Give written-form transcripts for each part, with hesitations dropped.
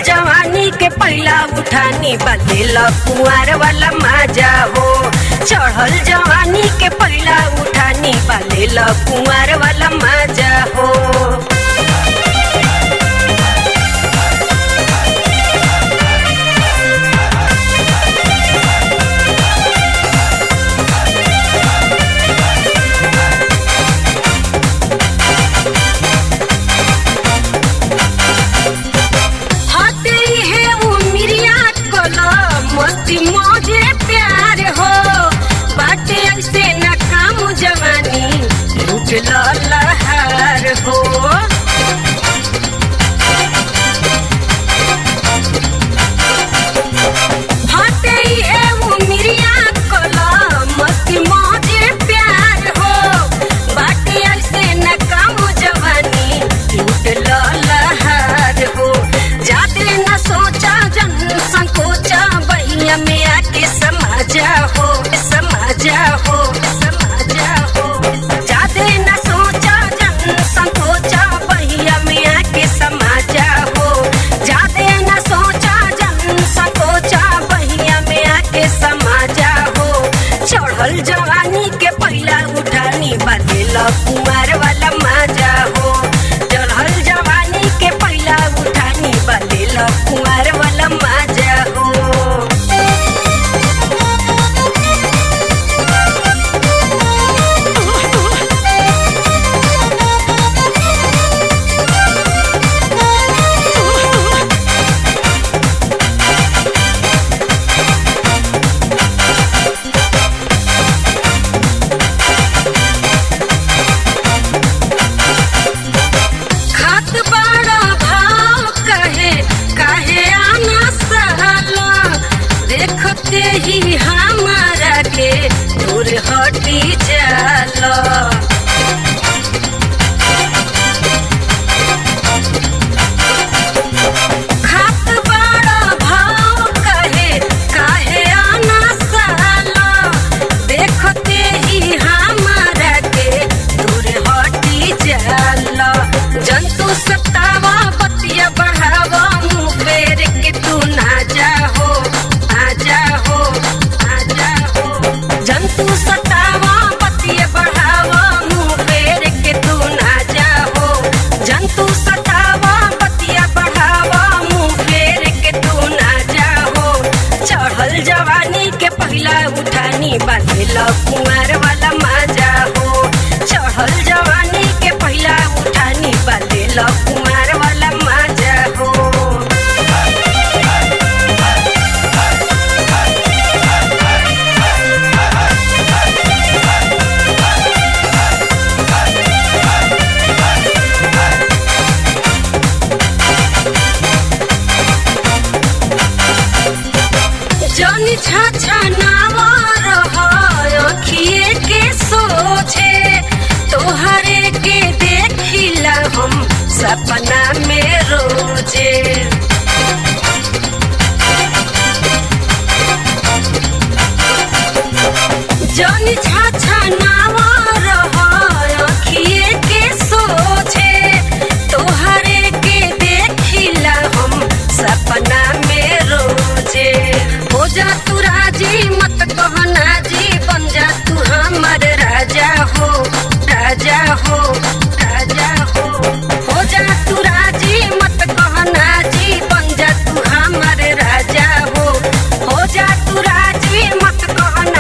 जवानी के पहला उठानी बदला कुंवर वाला मजा हो। चढ़ल जवानी के पहला उठानी बदला कुंवर वाला मजा हो। मौजे प्यार हो बाटे ऐसे न काम जवानी लूट लहर हो। हटे है वो मिरिया कोला मस्ती मौजे प्यार हो बाटे ऐसे न काम जवानी लूट लहर हो। जाते न सोचा जन संकोचा बहिया में आके समाजा हो समाजा हो समाजा हो। जाते न सोचा जन संकोचा बहिया में आके समाजा हो। जाते न सोचा जन संकोचा बहिया में आके समाजा हो। चढ़ल जवानी के पहला उठानी बदला कुंवर वाला मजा हो। चढ़ल जवानी के पहला उठानी बदला कुंवर वाला मजा हो। ही हमारा के दूर हटी जाला खात बड़ा भाव कहे काहे आना साला। देखते ही हमारा के दूर हटी जाला। जंतु सतावा बतिया बढ़ावा मुँह फेर के तू ना जाहो आजा हो आजा हो। जंतु सतावा बतिया बढ़ावा मुँह फेर के तू ना जाहो। जंतु सतावा बतिया बढ़ावा मुँह फेर के तू ना जाहो। चढ़ल जवानी के पहला उठानी बदला कुंवर वाला मजा हो। चढ़ल जवानी के पहला उठानी बदला कुंवर वाला मजा हो। जनी छाछा नावा रहा अखिए के सोचे तोहरे के देखिला हम सपना में रोजे। जनी छाछा नावा रहा अखिए के सोचे तोहरे के देखिला हम सपना में रोजे। हो जा तू राजी मत कहना जी बन जा तू हमर राजा हो राजा हो राजा हो। हो जा तू राजी मत कहना जी बन जा तू हमर राजा हो। हो जा तू राजी मत कहना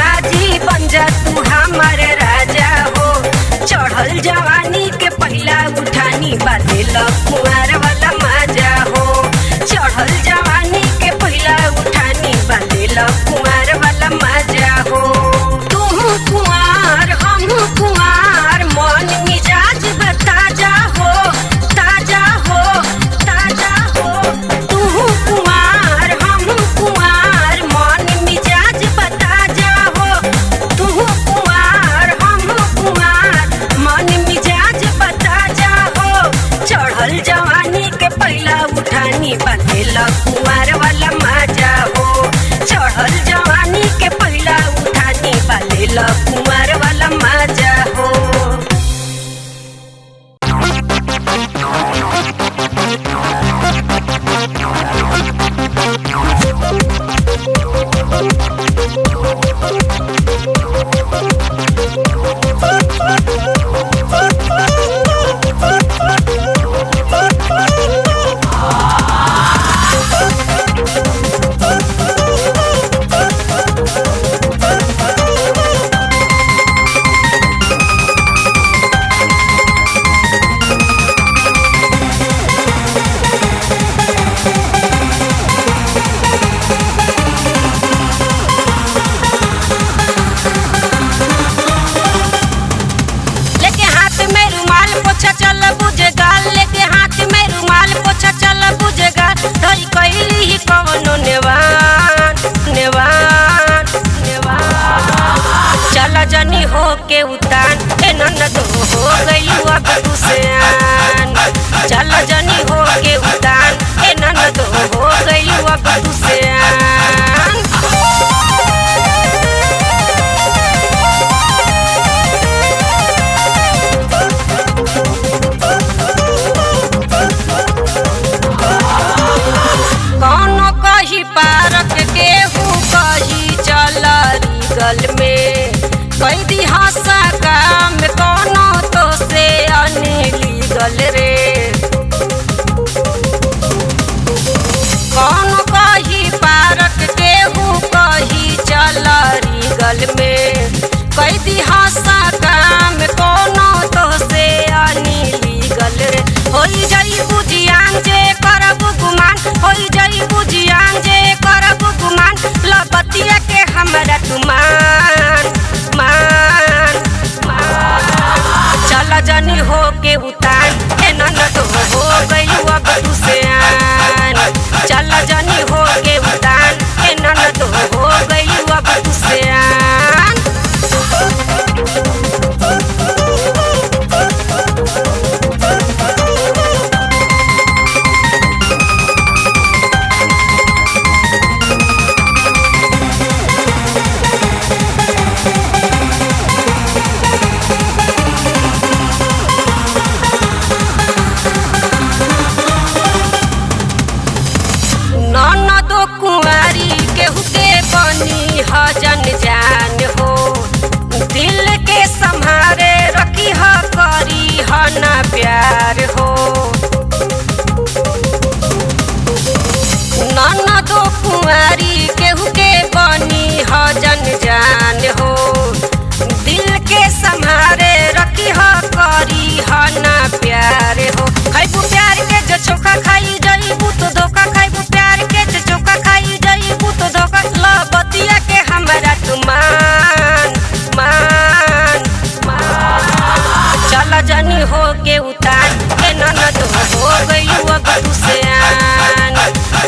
गइलू अब तू सियान।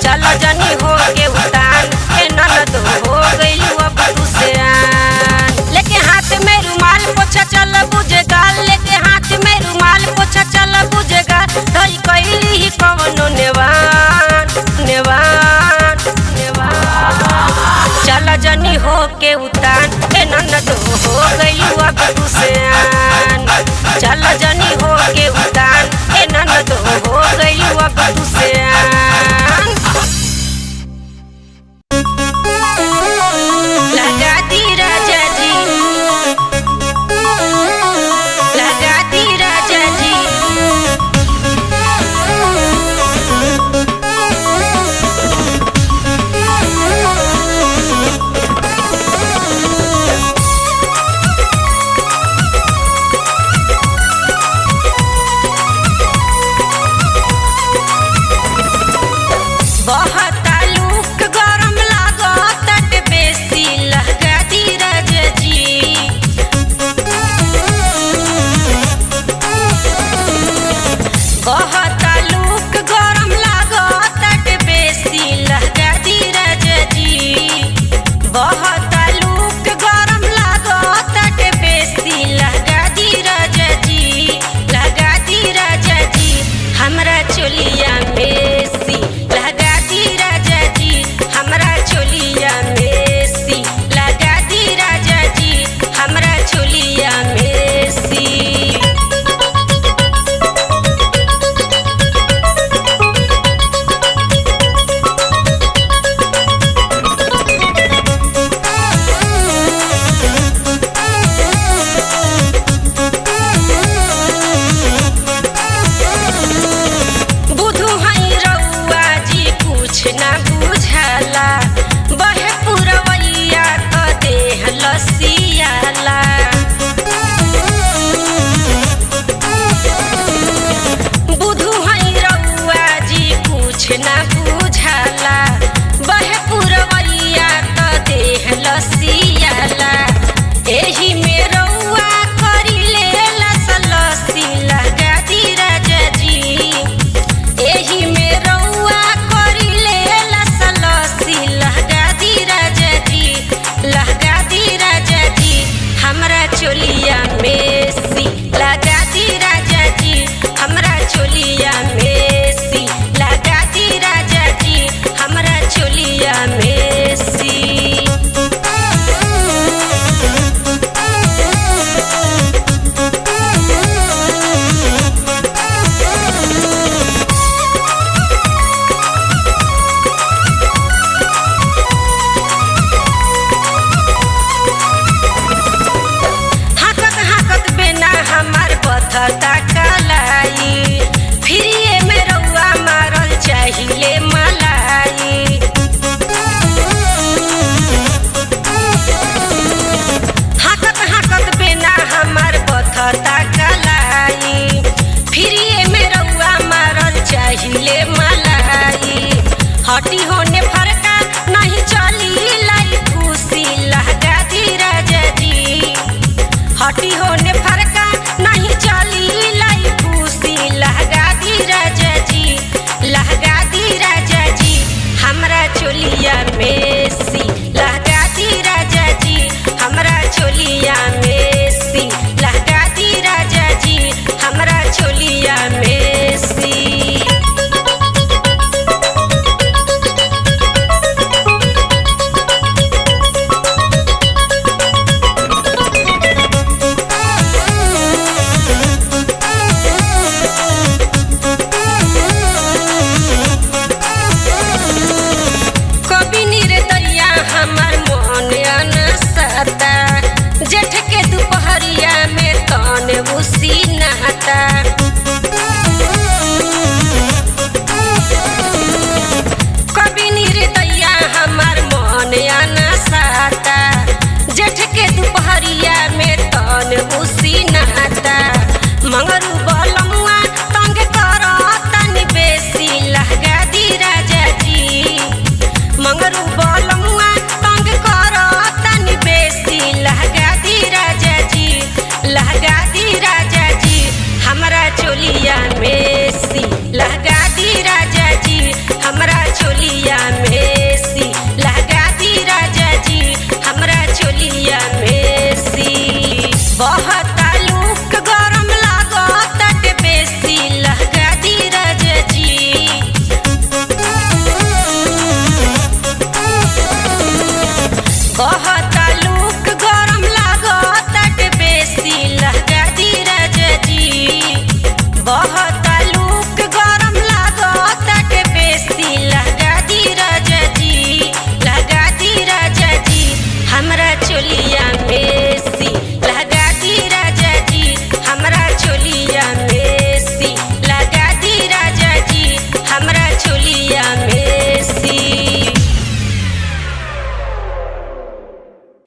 चल जनी हो के उतान ए ननद हो गइलू अब तू सियान। लेके हाथ में रुमाल पोछा चल बुझे गाल, लेके हाथ में रुमाल पोछा चल बुझे गाल। धई कइली ही कवनो नेवान नेवान नेवान। चल जनी हो के उतान ए ननद हो गइलू अब तू सियान। चल जनी हो के उतान ए ननद हो गइलू अब तू सियान। लगा दी राजा जी, लगा दी राजा जी। बहर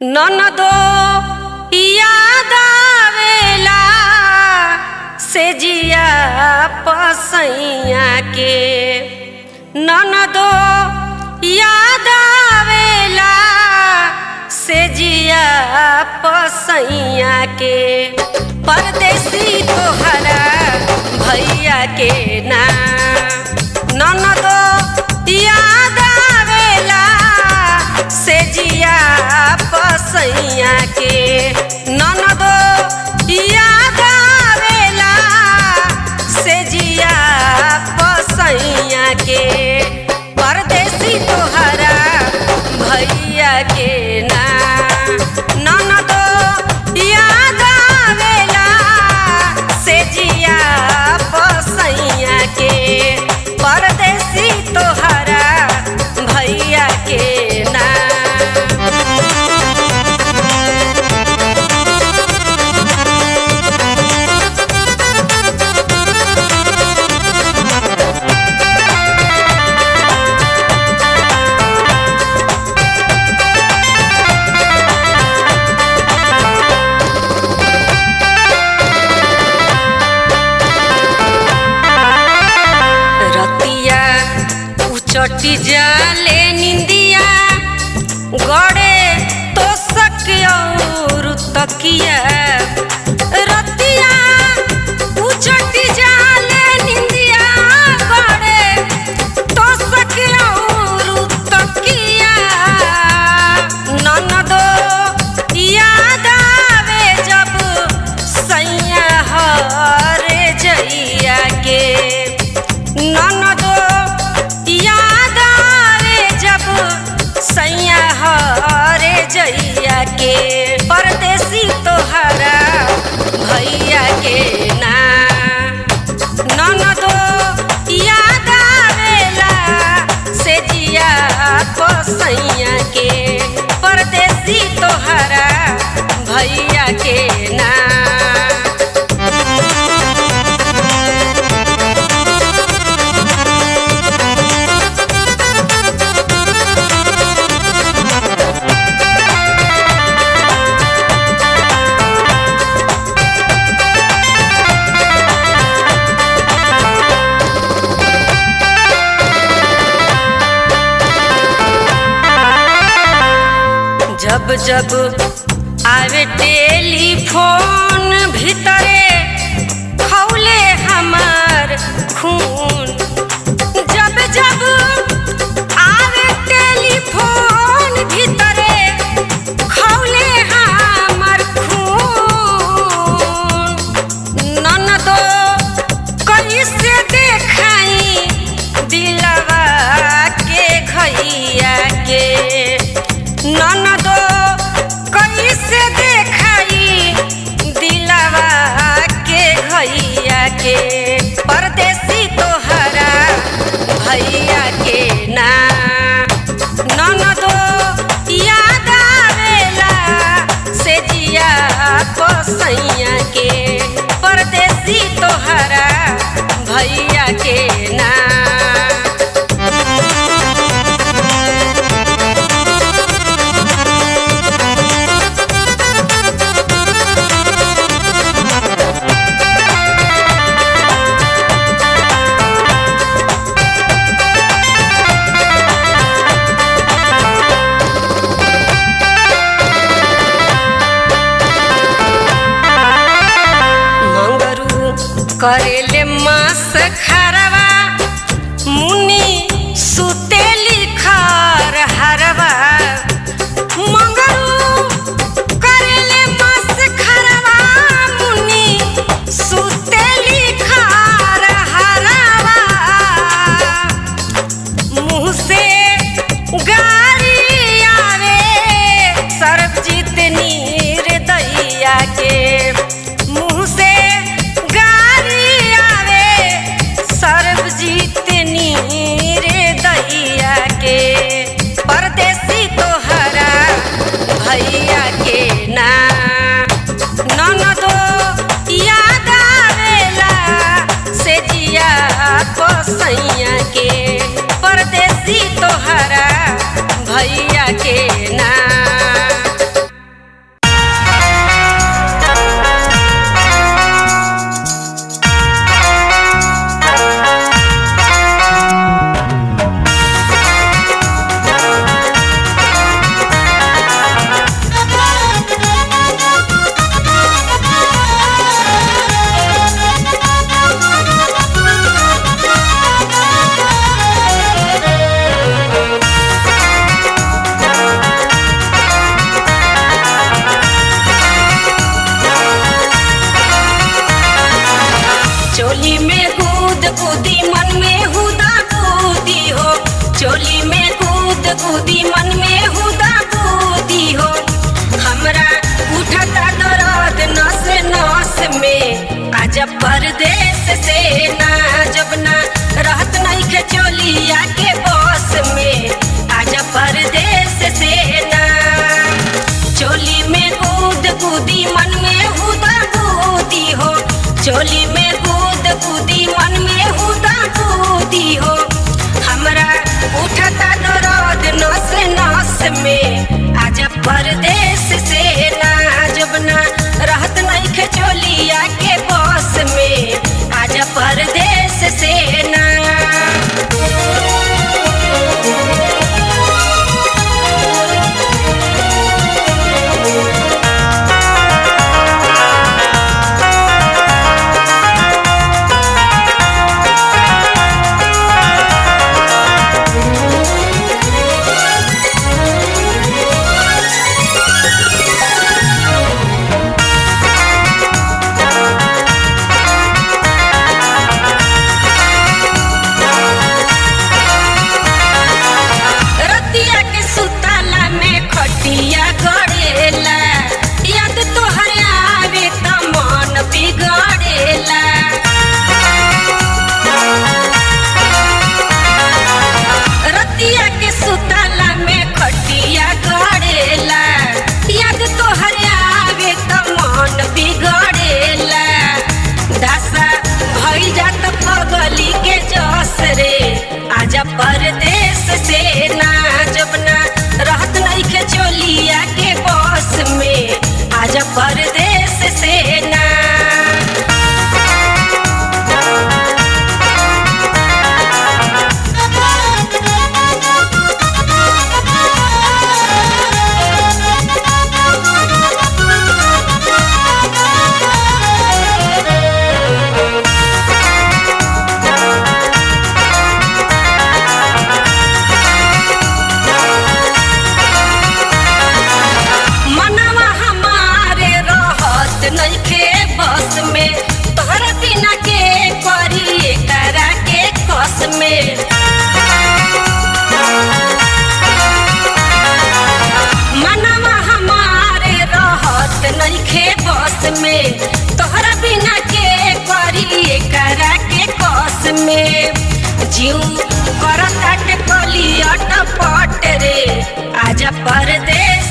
ननदो याद आवेला से जिया पसैया के, ननदो याद आवेला से जिया पसैया के। परदेसी तोहरा भैया के ना, ननदो याद आवेला से जिया पसैया के, ननदो याद आवेला से जिया पसैया के। परदेसी तोहरा भैया के ना, ननदो याद आवेला से जिया पसैया के। परदेसी तोहरा भैया के ना। चटी जाले निंदिया गड़े तो सकिया तकिया, रतिया चटी जाले निंदिया गड़े तो सकिया तकिया। ननदो याद आवे जब सैया हरे जइया के, ननदो याद आवे जब सैया हरे जइया के। परदेसी तोहरा भैया के ना, ननदो याद आवेला से जिया पसैया के। परदेसी तोहरा भैया के ना। जब जब आवे टेलीफोन भीतरे खौले हमार खून, जब जब आवे टेलीफोन भीतरे खौले हमार खून। ननदो कैसे देखाई दिलवा के घैया के, ननदो कैसे देखाई दिलवा के घैया के। परदेसी तोहरा भैया के ना, ननदो याद आवेला से जिया पसैया के। परदेसी तोहरा भैया के ना। करेले मास खरवा मुनि सुतेली खार हरवा, मंगरू करेले मास खरवा मुनि सुतेली खार हरवा। मुँह से गारी आवे सरबजीत नीर दैया के, मुँह से गारी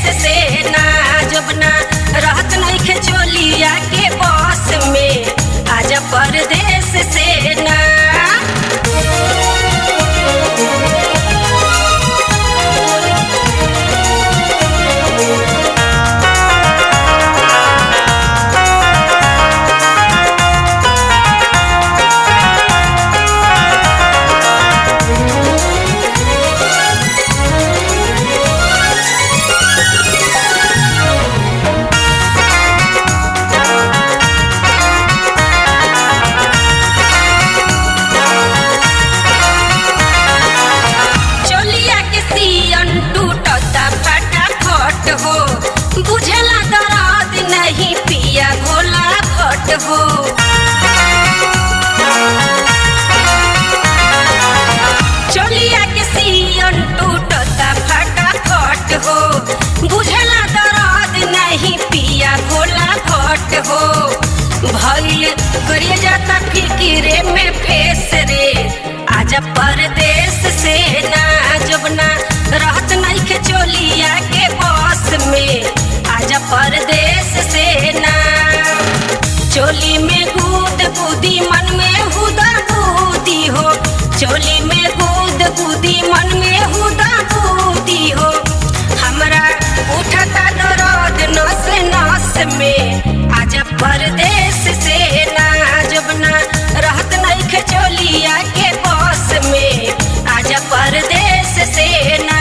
परदेश से ना जबना रहत नहीं खे चोलिया के बस में आजा परदेश से ना। बुझला दर्द नहीं पिया भोला भट हो। चोलिया के सियन टूटता फटाफट हो बुझला दर्द नहीं पिया भोला भट हो। भइल करिए जाता फिकिरे में फेस रे आजा परदेश से ना जबना रहत नहीं के चोलिया के बस में आजा परदेश से ना। चोली में कूद कूदी मन में हुदा कूदी हो चोली में कूद कूदी मन में हुदा कूदी हो। हमरा उठता दर्द नस नस में आजा परदेश से ना जबना रहत नहीं के चोलिया के बस में आजा परदेश से ना।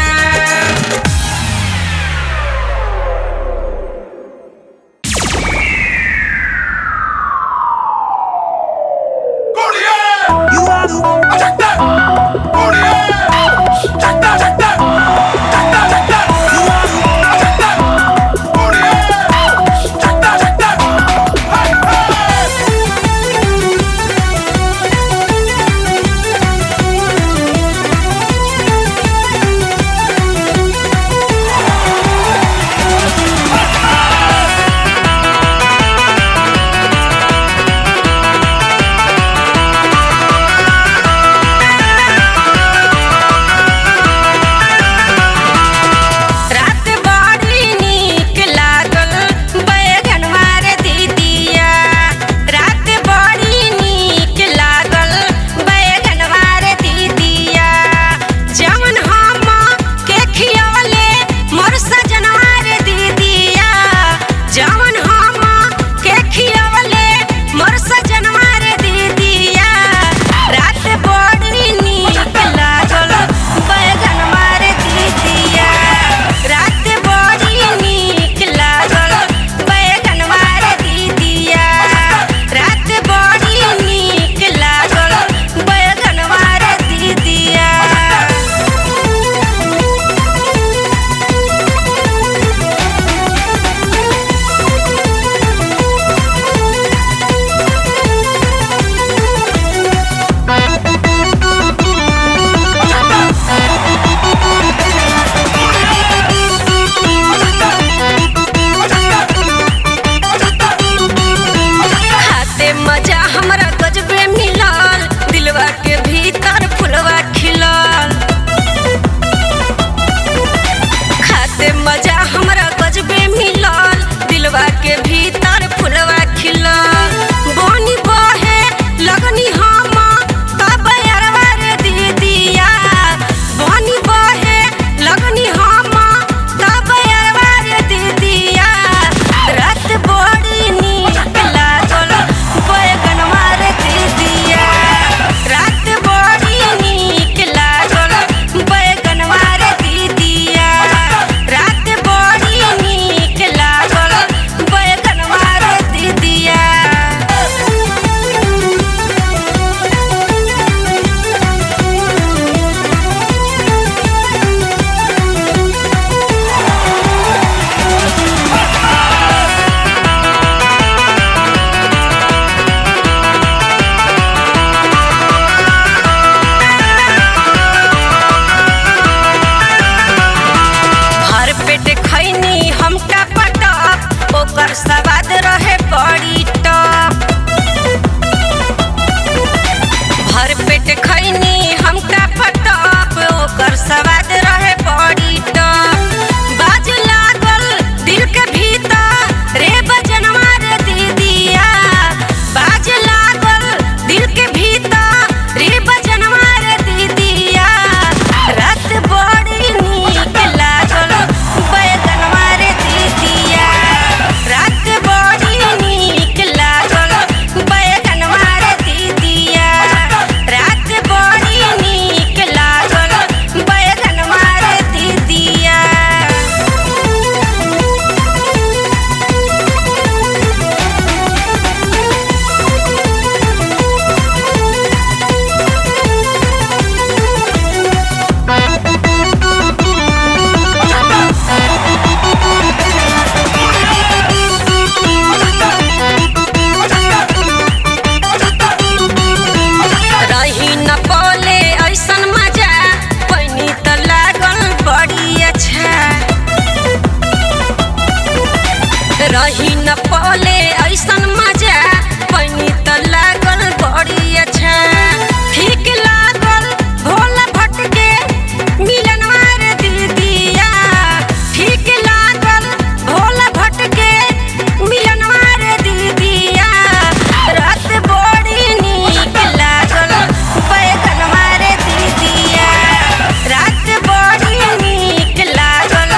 स्वाद रहे बड़ी तो बाज लागल रही न पले ऐसन मजा पैनी त लागल बड़ी अच्छा ठीक लागल भोला भटके मिलनवा रे दीदिया ठीक लागल भोला भटके मिलनवा रे दीदिया रात बड़ी नीक लागल बैगनवा रे दीदिया रात बड़ी नीक लागल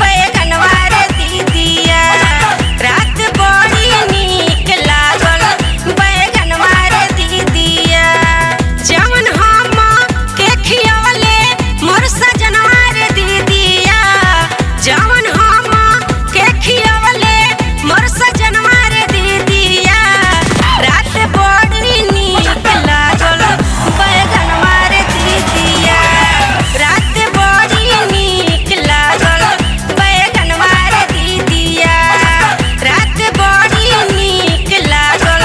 बैगनवा रे दीदिया रात बड़ी नीक लागल बैगनवा रे दीदिया जवन हम के खियवले मोर सजनवा रे दीदिया जवन हम के खियवले मोर सजनवा रे दीदिया रात बड़ी नीक लागल बैगनवा रे दीदिया रात बड़ी नीक लागल बैगनवा रे दीदिया रात बड़ी नीक लागल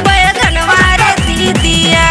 बैगनवा रे दीदिया।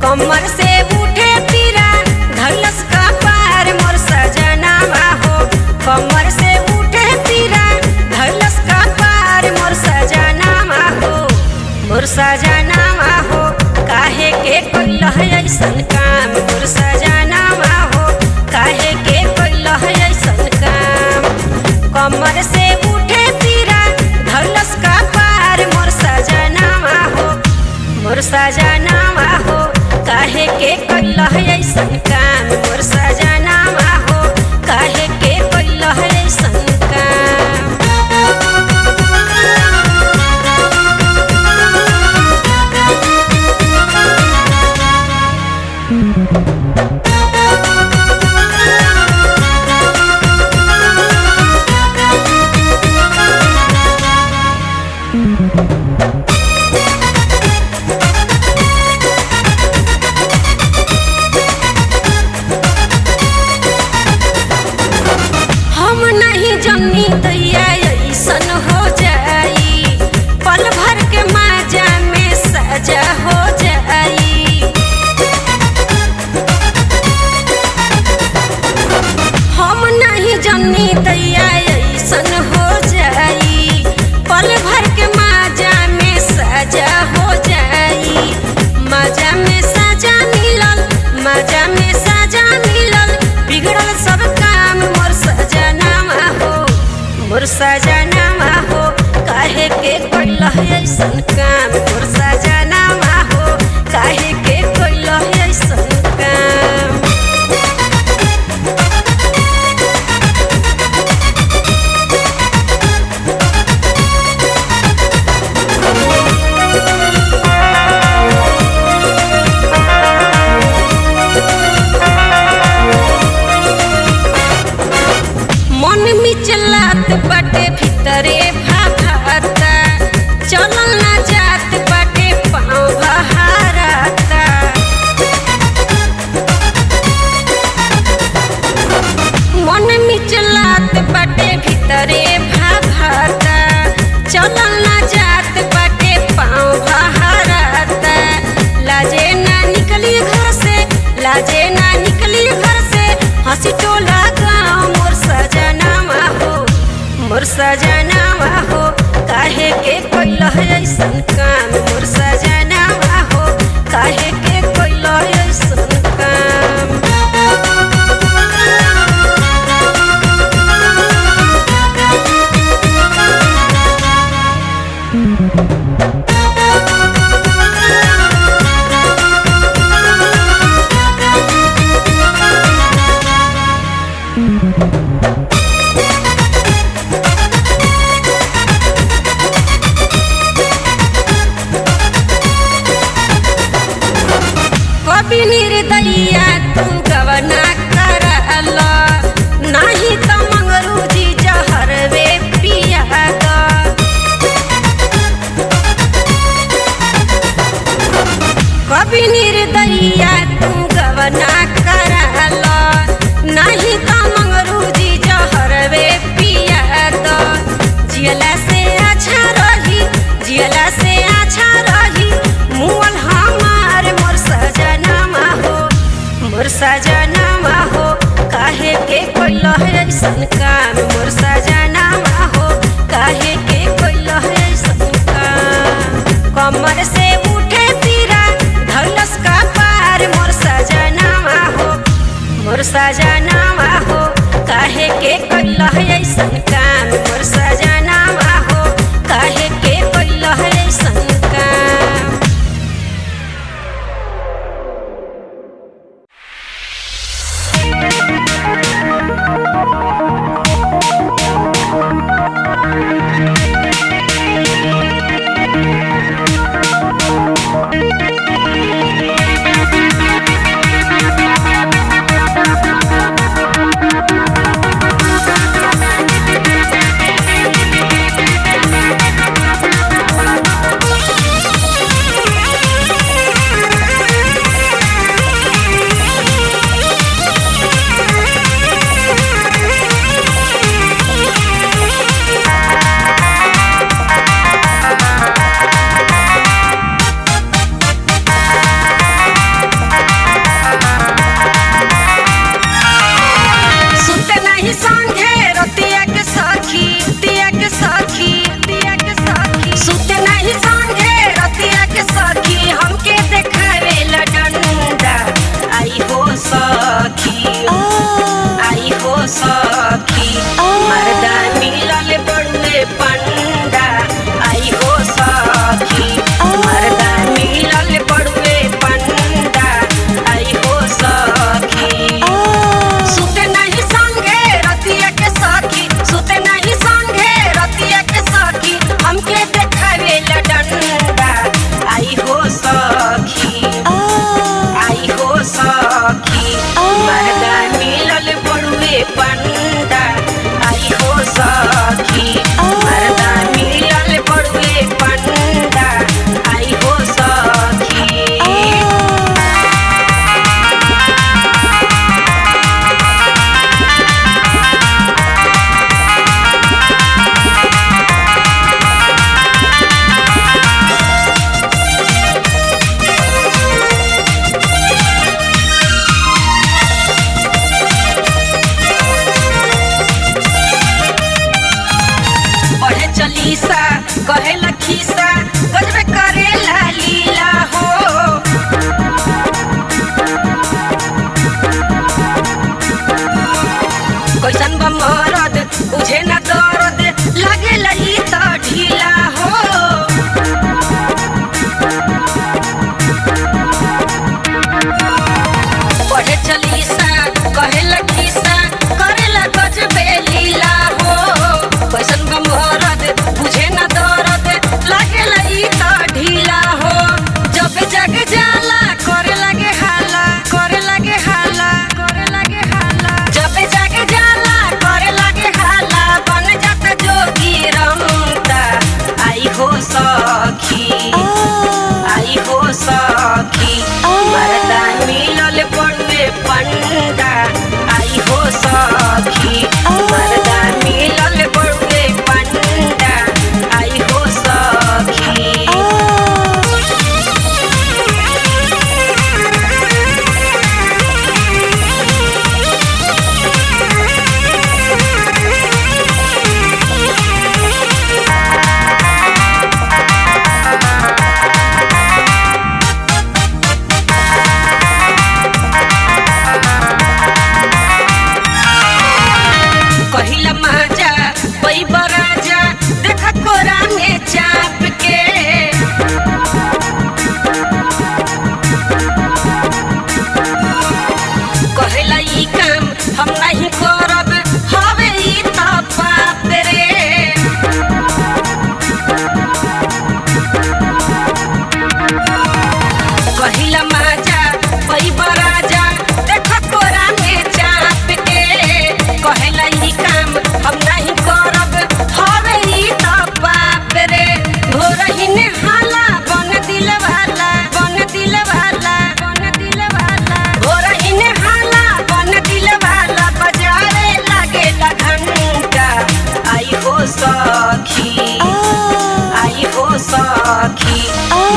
कमर से उठे पीरा धैलस का पार मोर सजनावा हो कमर से उठे पीरा धैलस का पार मोर सजनावा हो काहे के कइलह ऐसन काम मोर सजनावा हो काहे के कइलह ऐसन काम कमर से उठे पीरा धैलस का पार मोर सजनावा हो काहे के कइलह ऐसन काम मोर सजनावा हो काहे के कइलह ऐसन काम। हम नहीं जन्नी दैया ऐसन हो जाई पल भर के माजा में सजा हो जाई हम नहीं जन्नी दैया ऐसन हो जाई पल भर के माजा में सजा हो जाई मजा में सजा मिलल मजा में सजा मिलल बिगड़ल सब काम मोर सजनावा हो काहे के कइलह ऐसन काम मोर सजनावा हो काहे के कइलह ऐसन काम। मन मिचलात बाटे भीतरे भाभाता चलल ना जात बाटे पाँव बहाराता मन मिचलात बाटे भीतरे भाभाता चलल ना जात बाटे पाँव बहाराता लाजे ना निकली घर से लाजे ना निकली घर से हंसी टोला गाँव मोर सजनावा हो काहे के कइलह ऐसन काम मोर सजनावा हो काहे के कइलह ऐसन काम। सजनावा हो काहे के कोइला है ऐसन काम मोर सजनावा हो काहे के कोइला है ऐसन काम कमर से उठे पीरा धलस का पार मोर सजनावा हो मोर सजनावा हो काहे के कोइला है ऐसन काम मोर सजनावा हो काहे के कोइला है ऐसन काम।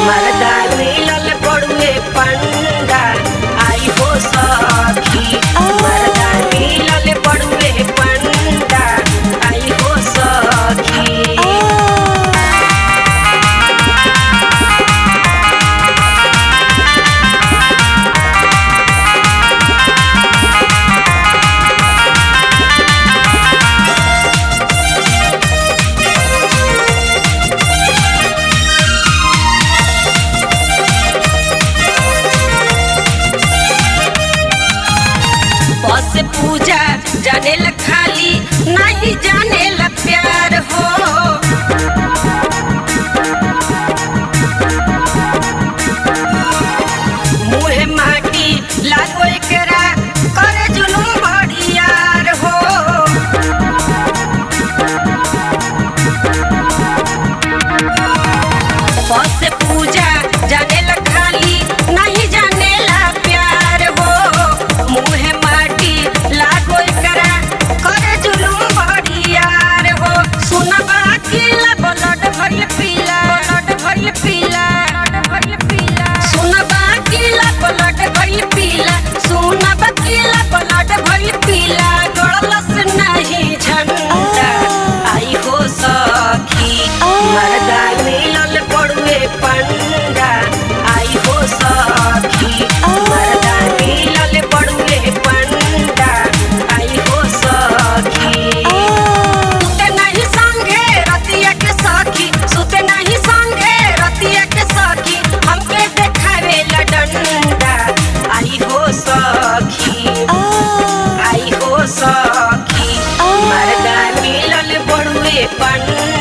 मरदा मिलल बड़ुए पंडा आई हो सब मर्दा मिलल बड़ुए पंडा आई हो सखी मर्दा मिलल बड़ुए पंडा आई हो सखी सुते नहीं संगे रतिया के सखी सुते नहीं संगे रतिया के सखी हमके देखावे डंडा आई हो सखी मर्दा मिलल बड़ुए पंडा